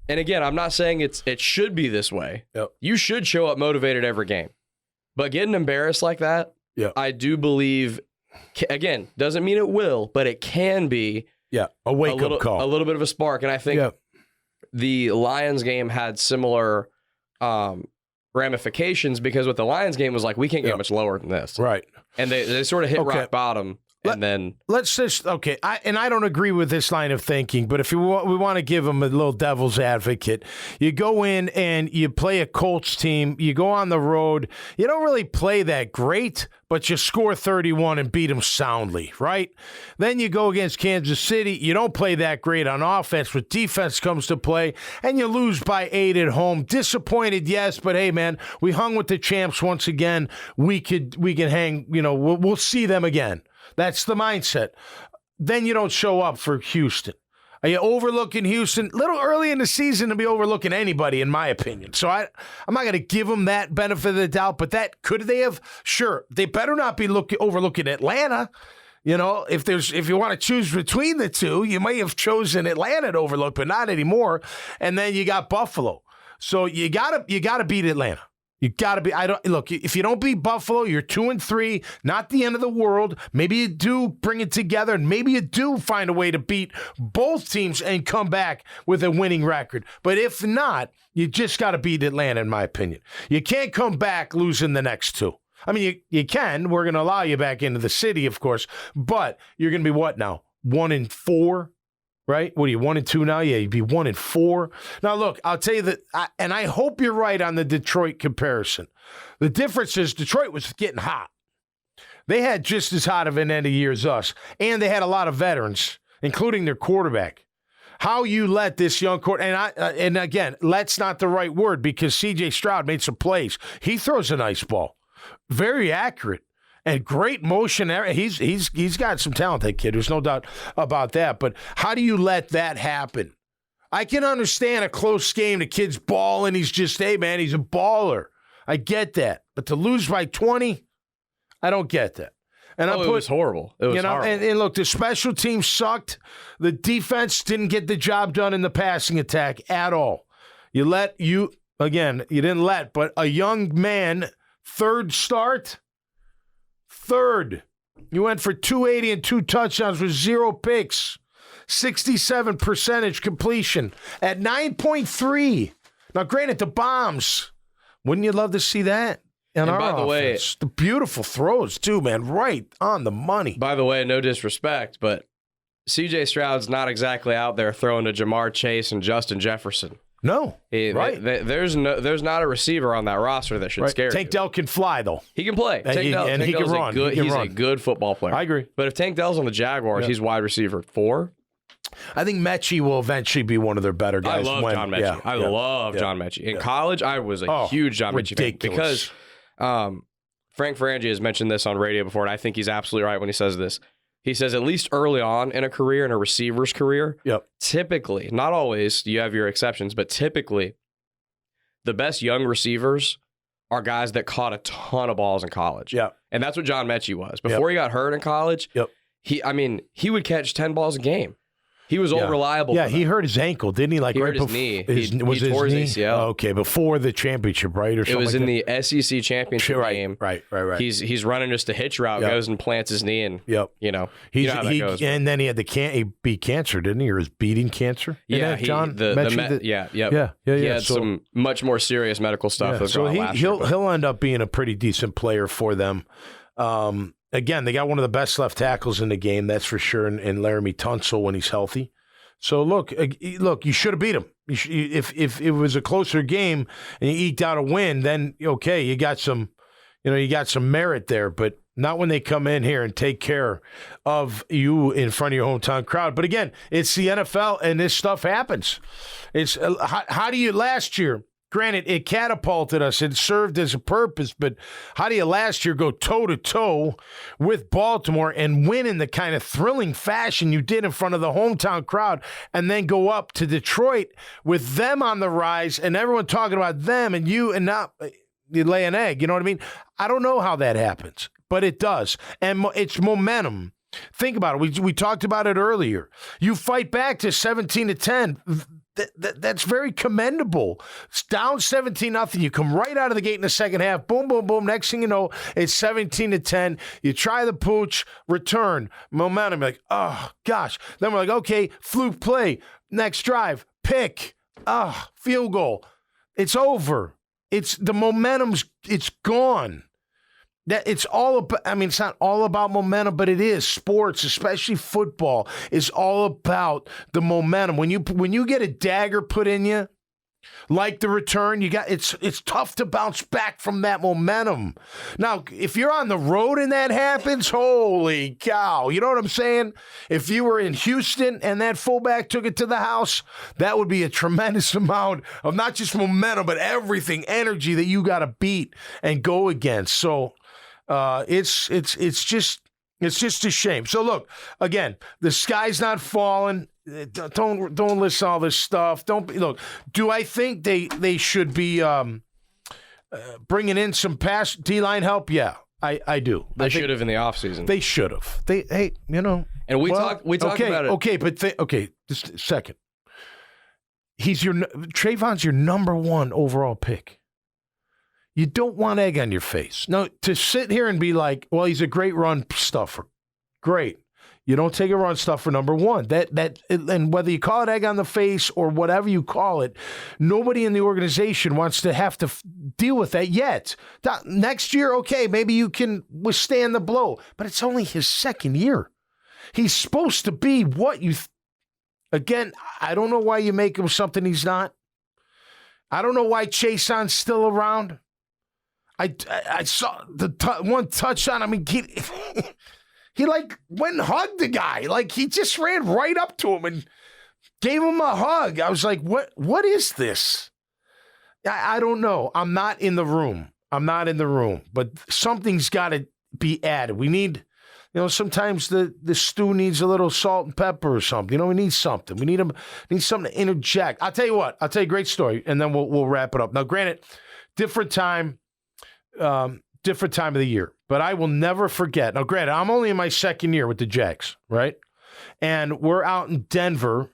[SPEAKER 2] And again, I'm not saying it should be this way.
[SPEAKER 1] Yep.
[SPEAKER 2] You should show up motivated every game. But getting embarrassed like that, I do believe, again, doesn't mean it will, but it can be
[SPEAKER 1] a wake-up call.
[SPEAKER 2] A little bit of a spark. And I think the Lions game had similar ramifications because what the Lions game was like, we can't get much lower than this.
[SPEAKER 1] Right.
[SPEAKER 2] And they sort of hit rock bottom.
[SPEAKER 1] Let's just I don't agree with this line of thinking, but if we want to give them a little devil's advocate, you go in and you play a Colts team, you go on the road, you don't really play that great, but you score 31 and beat them soundly, right? Then you go against Kansas City, you don't play that great on offense, but defense comes to play, and you lose by 8 at home. Disappointed, yes, but hey, man, we hung with the champs once again. We can hang. We'll see them again. That's the mindset. Then you don't show up for Houston. Are you overlooking Houston? A little early in the season to be overlooking anybody, in my opinion. So I'm not going to give them that benefit of the doubt, but could they have? Sure. They better not be overlooking Atlanta. You know, if you want to choose between the two, you may have chosen Atlanta to overlook, but not anymore. And then you got Buffalo. So you gotta beat Atlanta. You gotta be. If you don't beat Buffalo, you're 2-3. Not the end of the world. Maybe you do bring it together, and maybe you do find a way to beat both teams and come back with a winning record. But if not, you just gotta beat Atlanta, in my opinion. You can't come back losing the next two. I mean, you can. We're going to allow you back into the city, of course. But you're going to be what now? 1-4, right? What are you, 1-2 now? Yeah, you'd be 1-4. Now, look, I'll tell you that, and I hope you're right on the Detroit comparison. The difference is Detroit was getting hot. They had just as hot of an end of year as us, and they had a lot of veterans, including their quarterback. How you let this young quarterback, and again, let's not the right word because C.J. Stroud made some plays. He throws a nice ball. Very accurate and great motion. He's got some talent, that kid. There's no doubt about that. But how do you let that happen? I can understand a close game. The kid's balling. He's just, hey, man, he's a baller. I get that. But to lose by 20, I don't get that. And
[SPEAKER 2] it was horrible. It was horrible.
[SPEAKER 1] And look, the special team sucked. The defense didn't get the job done in the passing attack at all. You didn't let, but a young man. Third start. You went for 280 and 2 touchdowns with 0 picks. 67% completion at 9.3. Now, granted, the bombs. Wouldn't you love to see that? And by the way, the beautiful throws, too, man. Right on the money.
[SPEAKER 2] By the way, no disrespect, but C.J. Stroud's not exactly out there throwing to Jamar Chase and Justin Jefferson.
[SPEAKER 1] No, right.
[SPEAKER 2] There's not a receiver on that roster that should scare you.
[SPEAKER 1] Tank Dell can fly, though.
[SPEAKER 2] He can play.
[SPEAKER 1] Tank he can run.
[SPEAKER 2] He's a good football player.
[SPEAKER 1] I agree.
[SPEAKER 2] But if Tank Dell's on the Jaguars, he's wide receiver 4.
[SPEAKER 1] I think Mechie will eventually be one of their better guys.
[SPEAKER 2] I love John Mechie. I love John Mechie. In college, I was a huge John Mechie fan because Frank Frangie has mentioned this on radio before, and I think he's absolutely right when he says this. He says at least early on in a career, in a receiver's career, typically, not always, you have your exceptions, but typically the best young receivers are guys that caught a ton of balls in college.
[SPEAKER 1] Yeah.
[SPEAKER 2] And that's what John Mechie was. Before he got hurt in college, he would catch 10 balls a game. He was reliable.
[SPEAKER 1] Yeah, he hurt his ankle, didn't he? Like
[SPEAKER 2] he hurt his knee. He tore his ACL.
[SPEAKER 1] Oh, okay, before the championship, right? Or something.
[SPEAKER 2] It was in the SEC championship game.
[SPEAKER 1] Right.
[SPEAKER 2] He's running just a hitch route, goes and plants his knee, and you know how that goes.
[SPEAKER 1] And then he had he beat cancer, didn't he? Or was beating cancer?
[SPEAKER 2] Yeah,
[SPEAKER 1] John.
[SPEAKER 2] He had some much more serious medical stuff.
[SPEAKER 1] Yeah. So he'll end up being a pretty decent player for them. Again, they got one of the best left tackles in the game, that's for sure, in Laramie Tunsil when he's healthy. So look, you should have beat him. If it was a closer game and you eked out a win, then okay, you got some merit there. But not when they come in here and take care of you in front of your hometown crowd. But again, it's the NFL, and this stuff happens. It's how do you last year? Granted, it catapulted us. It served as a purpose, but how do you last year go toe-to-toe with Baltimore and win in the kind of thrilling fashion you did in front of the hometown crowd and then go up to Detroit with them on the rise and everyone talking about them and you and not you lay an egg, you know what I mean? I don't know how that happens, but it does. And it's momentum. Think about it. We talked about it earlier. You fight back to 17-10. That's very commendable. It's down 17-0. You come right out of the gate in the second half. Boom, boom, boom. Next thing you know, it's 17-10. You try the pooch, return, momentum. You're like, oh, gosh. Then we're like, okay, fluke play. Next drive, pick. Field goal. It's over. It's the momentum's, it's gone. That it's all about, I mean, it's not all about momentum, but it is. Sports, especially football, is all about the momentum. When you get a dagger put in you, like the return, it's tough to bounce back from that momentum. Now, if you're on the road and that happens, holy cow, you know what I'm saying? If you were in Houston and that fullback took it to the house, that would be a tremendous amount of not just momentum, but everything, energy that you got to beat and go against. So, it's just a shame. So look, again, the sky's not falling. Don't list all this stuff. Look. Do I think they should be bringing in some pass D-line help? Yeah, I do.
[SPEAKER 2] They should have in the offseason.
[SPEAKER 1] They should have.
[SPEAKER 2] And we talked about it.
[SPEAKER 1] Okay, but just a second. Trayvon's your number one overall pick. You don't want egg on your face. Now, to sit here and be like, well, he's a great run stuffer. Great. You don't take a run stuffer number one. And whether you call it egg on the face or whatever you call it, nobody in the organization wants to have to deal with that yet. Next year, okay, maybe you can withstand the blow, but it's only his second year. He's supposed to be what you again, I don't know why you make him something he's not. I don't know why Chason's still around. I saw the one touchdown. I mean, he like went and hugged the guy. Like he just ran right up to him and gave him a hug. I was like, what is this? I don't know. I'm not in the room. But something's got to be added. We need, sometimes the stew needs a little salt and pepper or something. We need something. We need something to interject. I'll tell you what. I'll tell you a great story, and then we'll wrap it up. Now, granted, different time of the year. But I will never forget. Now, granted, I'm only in my second year with the Jags, right? And we're out in Denver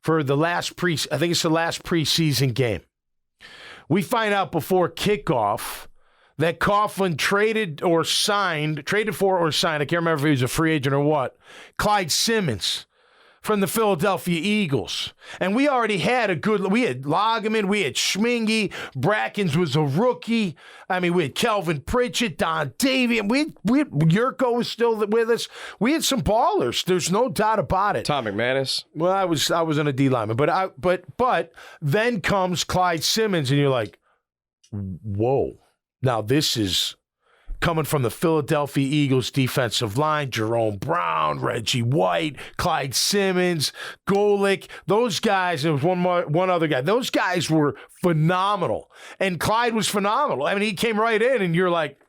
[SPEAKER 1] for the last preseason game. We find out before kickoff that Coughlin traded for or signed, I can't remember if he was a free agent or what, Clyde Simmons from the Philadelphia Eagles. And we already had we had Lageman, we had Schmingy, Brackens was a rookie. I mean, we had Kelvin Pritchett, Don Davian, we had Yurko was still with us. We had some ballers. There's no doubt about it.
[SPEAKER 2] Tom McManus.
[SPEAKER 1] Well, I was on a D lineman, but then comes Clyde Simmons, and you're like, whoa. Now this is coming from the Philadelphia Eagles defensive line, Jerome Brown, Reggie White, Clyde Simmons, Golick, those guys, there was one other guy. Those guys were phenomenal. And Clyde was phenomenal. I mean, he came right in and you're like,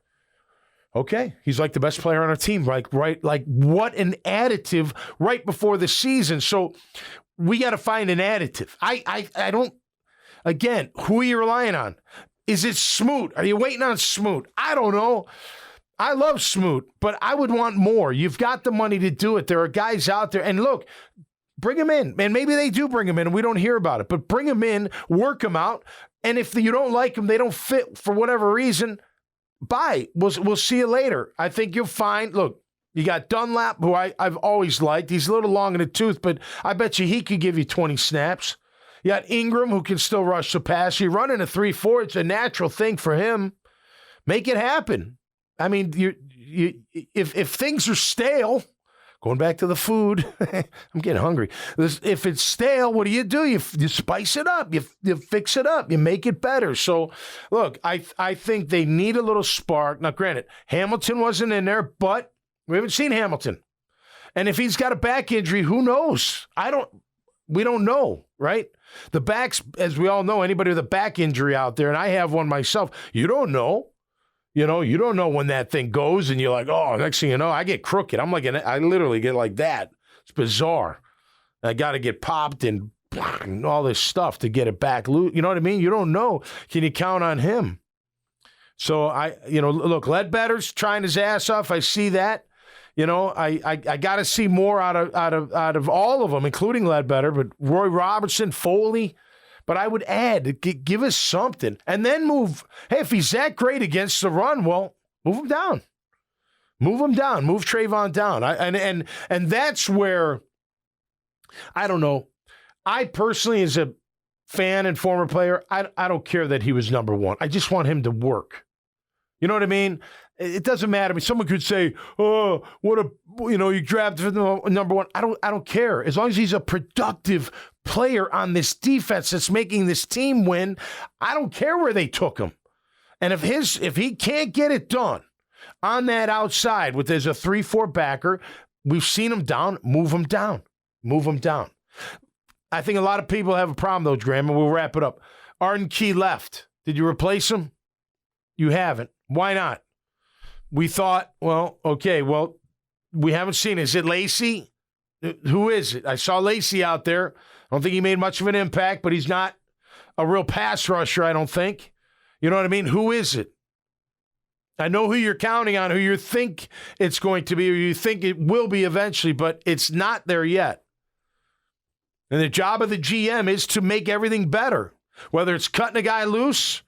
[SPEAKER 1] okay, he's like the best player on our team. Like what an additive right before the season. So we got to find an additive. I don't, again, who are you relying on? Is it Smoot? Are you waiting on Smoot? I don't know. I love Smoot, but I would want more. You've got the money to do it. There are guys out there. And look, bring them in. And maybe they do bring them in and we don't hear about it. But bring them in, work them out. And if you don't like them, they don't fit for whatever reason, bye. We'll see you later. I think you'll find, look, you got Dunlap, who I've always liked. He's a little long in the tooth, but I bet you he could give you 20 snaps. You got Ingram, who can still rush the pass. You run in a 3-4. It's a natural thing for him. Make it happen. I mean, if things are stale, going back to the food, I'm getting hungry. If it's stale, what do? You spice it up. You fix it up. You make it better. So, look, I think they need a little spark. Now, granted, Hamilton wasn't in there, but we haven't seen Hamilton. And if he's got a back injury, who knows? We don't know, right? The backs, as we all know, anybody with a back injury out there, and I have one myself, you don't know. You don't know when that thing goes, and you're like, oh, next thing you know, I get crooked. I literally get like that. It's bizarre. I got to get popped and all this stuff to get it back loose. You know what I mean? You don't know. Can you count on him? So look, Ledbetter's trying his ass off. I see that. I got to see more out of all of them, including Ledbetter, but Roy Robertson, Foley. But I would add, give us something, and then move. Hey, if he's that great against the run, well, move him down. Move Trayvon down. And that's where I don't know. I personally, as a fan and former player, I don't care that he was number one. I just want him to work. You know what I mean? It doesn't matter. I mean, someone could say, "Oh, you drafted the number one." I don't care. As long as he's a productive player on this defense that's making this team win, I don't care where they took him. And if he can't get it done on that outside with there's a 3-4 backer, we've seen him down. Move him down. I think a lot of people have a problem though, Graham, and we'll wrap it up. Arden Key left. Did you replace him? You haven't. Why not? We thought, we haven't seen it. Is it Lacey? Who is it? I saw Lacey out there. I don't think he made much of an impact, but he's not a real pass rusher, I don't think. You know what I mean? Who is it? I know who you're counting on, who you think it's going to be, or you think it will be eventually, but it's not there yet. And the job of the GM is to make everything better, whether it's cutting a guy loose,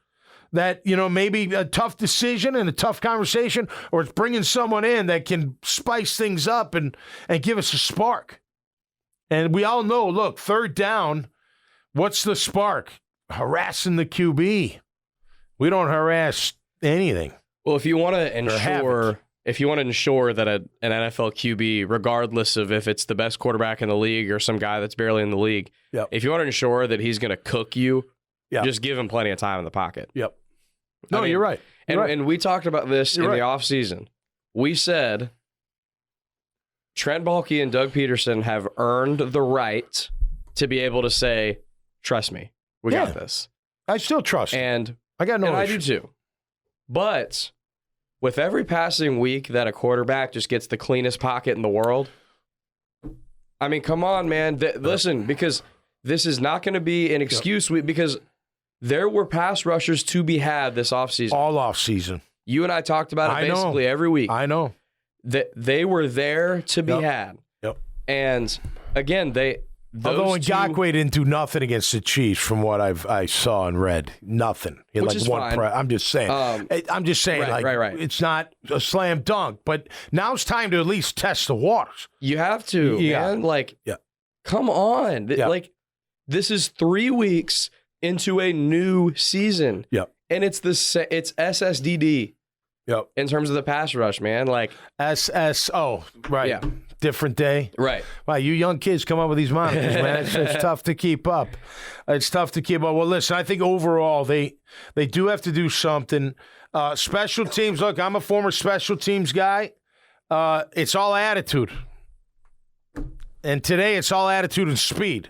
[SPEAKER 1] that, maybe a tough decision and a tough conversation, or it's bringing someone in that can spice things up and give us a spark. And we all know, look, third down, what's the spark? Harassing the QB. We don't harass anything.
[SPEAKER 2] Well, if you want to ensure that an NFL QB, regardless of if it's the best quarterback in the league or some guy that's barely in the league, if you want to ensure that he's going to cook you, just give him plenty of time in the pocket.
[SPEAKER 1] Yep. No, you're right.
[SPEAKER 2] And we talked about this in the offseason. We said Trent Baalke and Doug Peterson have earned the right to be able to say, trust me, we got this.
[SPEAKER 1] I still trust.
[SPEAKER 2] And
[SPEAKER 1] I got no issue.
[SPEAKER 2] I do too. But with every passing week that a quarterback just gets the cleanest pocket in the world, I mean, come on, man. Listen, because this is not going to be an excuse because there were pass rushers to be had this offseason.
[SPEAKER 1] All offseason.
[SPEAKER 2] You and I talked about it basically every week.
[SPEAKER 1] I know.
[SPEAKER 2] They were there to be had.
[SPEAKER 1] Yep.
[SPEAKER 2] And again,
[SPEAKER 1] although Ngakoue didn't do nothing against the Chiefs from what I saw and read. Nothing. He had
[SPEAKER 2] which is fine.
[SPEAKER 1] I'm just saying.
[SPEAKER 2] Right.
[SPEAKER 1] It's not a slam dunk, but now it's time to at least test the waters.
[SPEAKER 2] You have to, man. Come on. This is 3 weeks into a new season.
[SPEAKER 1] Yep.
[SPEAKER 2] And it's SSDD.
[SPEAKER 1] Yep.
[SPEAKER 2] In terms of the pass rush, man.
[SPEAKER 1] SSO. Right. Yeah. Different day.
[SPEAKER 2] Right.
[SPEAKER 1] Wow, you young kids come up with these monikers, man. It's tough to keep up. Well, listen, I think overall they do have to do something. Special teams, look, I'm a former special teams guy. It's all attitude. And today it's all attitude and speed.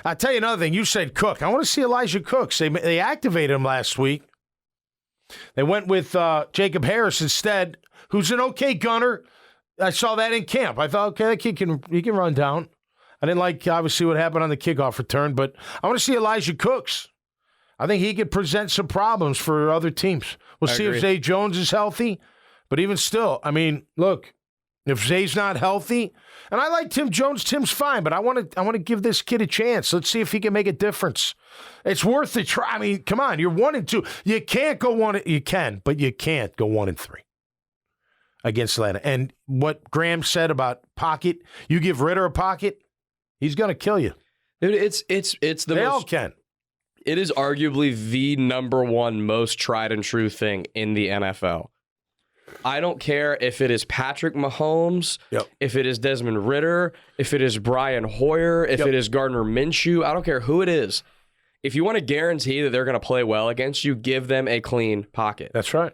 [SPEAKER 1] I'll tell you another thing. You said Cook. I want to see Elijah Cooks. They activated him last week. They went with Jacob Harris instead, who's an okay gunner. I saw that in camp. I thought, okay, that kid can run down. I didn't like, obviously, what happened on the kickoff return, but I want to see Elijah Cooks. I think he could present some problems for other teams. We'll see if Zay Jones is healthy, but even still, I mean, look, if Zay's not healthy, and I like Tim Jones, Tim's fine, but I want to give this kid a chance. Let's see if he can make a difference. It's worth the try. I mean, come on, you're 1-2. You can't go you can, but you can't go 1-3. Against Atlanta. And what Graham said about pocket, you give Ritter a pocket, he's going to kill you.
[SPEAKER 2] Dude, it's
[SPEAKER 1] they all can.
[SPEAKER 2] It is arguably the number one most tried and true thing in the NFL. I don't care if it is Patrick Mahomes, if it is Desmond Ritter, if it is Brian Hoyer, if it is Gardner Minshew. I don't care who it is. If you want to guarantee that they're going to play well against you, give them a clean pocket.
[SPEAKER 1] That's right.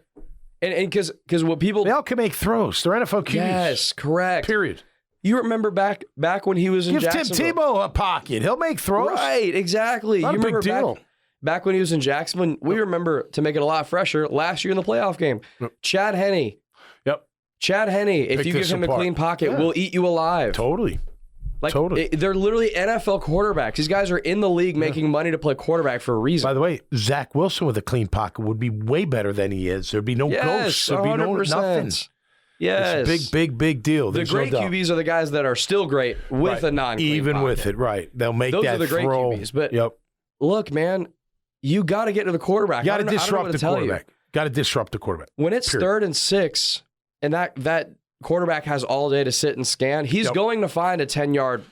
[SPEAKER 2] And because what people...
[SPEAKER 1] They all can make throws. They're NFL QBs.
[SPEAKER 2] Yes, correct.
[SPEAKER 1] Period.
[SPEAKER 2] You remember back when he was in Jacksonville.
[SPEAKER 1] Give Tim Tebow a pocket. He'll make throws.
[SPEAKER 2] Right, exactly.
[SPEAKER 1] Not a big deal.
[SPEAKER 2] Back when he was in Jacksonville, we remember, to make it a lot fresher, last year in the playoff game, Chad Henne.
[SPEAKER 1] Yep.
[SPEAKER 2] Chad Henne, if you give him a clean pocket, will eat you alive.
[SPEAKER 1] Totally.
[SPEAKER 2] They're literally NFL quarterbacks. These guys are in the league making money to play quarterback for a reason.
[SPEAKER 1] By the way, Zach Wilson with a clean pocket would be way better than he is. There'd be no ghosts. There'd be nothing.
[SPEAKER 2] Yes.
[SPEAKER 1] It's a big deal.
[SPEAKER 2] The great QBs are the guys that are still great with a non-clean
[SPEAKER 1] Even
[SPEAKER 2] pocket.
[SPEAKER 1] With it, right. They'll make
[SPEAKER 2] Those
[SPEAKER 1] that
[SPEAKER 2] are the great
[SPEAKER 1] throw.
[SPEAKER 2] QBs. But look, man, you got to get to the quarterback.
[SPEAKER 1] You got to disrupt the quarterback. Got to disrupt the quarterback.
[SPEAKER 2] When it's 3rd and 6, and that quarterback has all day to sit and scan, he's going to find a 10-yard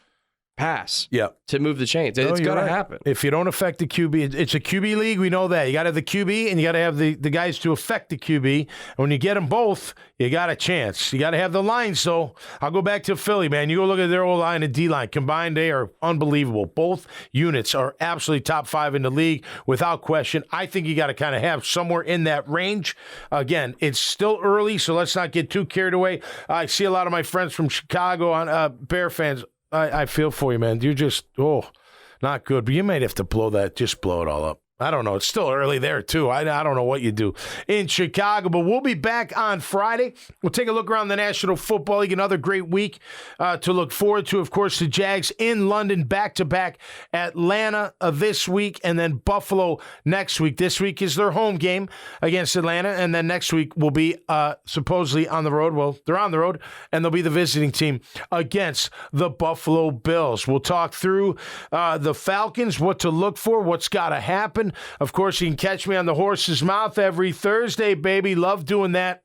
[SPEAKER 2] pass to move the chains. It's going to happen.
[SPEAKER 1] If you don't affect the QB, it's a QB league. We know that. You got to have the QB and you got to have the guys to affect the QB. And when you get them both, you got a chance. You got to have the lines, though. I'll go back to Philly, man. You go look at their O-line and D-line. Combined, they are unbelievable. Both units are absolutely top 5 in the league without question. I think you got to kind of have somewhere in that range. Again, it's still early, so let's not get too carried away. I see a lot of my friends from Chicago on Bear fans. I feel for you, man. You're just, not good. But you might have to blow it all up. I don't know. It's still early there, too. I don't know what you do in Chicago, but we'll be back on Friday. We'll take a look around the National Football League. Another great week to look forward to. Of course, the Jags in London, back-to-back. Atlanta this week, and then Buffalo next week. This week is their home game against Atlanta, and then next week will be supposedly on the road. Well, they're on the road, and they'll be the visiting team against the Buffalo Bills. We'll talk through the Falcons, what to look for, what's got to happen. Of course, you can catch me on the horse's mouth every Thursday, baby. Love doing that.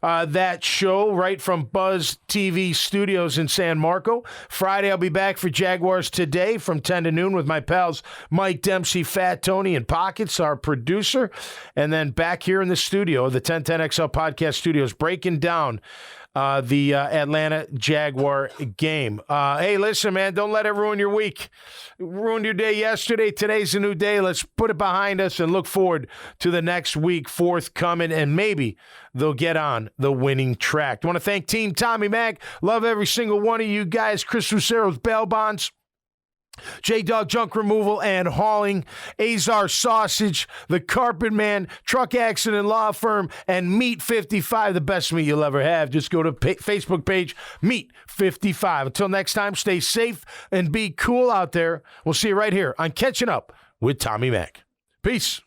[SPEAKER 1] That show right from Buzz TV Studios in San Marco. Friday, I'll be back for Jaguars Today from 10 to noon with my pals Mike Dempsey, Fat Tony, and Pockets, our producer. And then back here in the studio, the 1010XL Podcast Studios, breaking down the Atlanta Jaguar game. Hey, listen, man, don't let it ruin your week. Ruined your day yesterday. Today's a new day. Let's put it behind us and look forward to the next week forthcoming, and maybe they'll get on the winning track. I want to thank Team Tommy Mac. Love every single one of you guys. Chris Lucero's Bail Bonds. J-Dog Junk Removal and Hauling, Azar Sausage, The Carpet Man, Truck Accident Law Firm, and Meat 55, the best meat you'll ever have. Just go to Facebook page, Meat 55. Until next time, stay safe and be cool out there. We'll see you right here on Catching Up with Tommy Mac. Peace.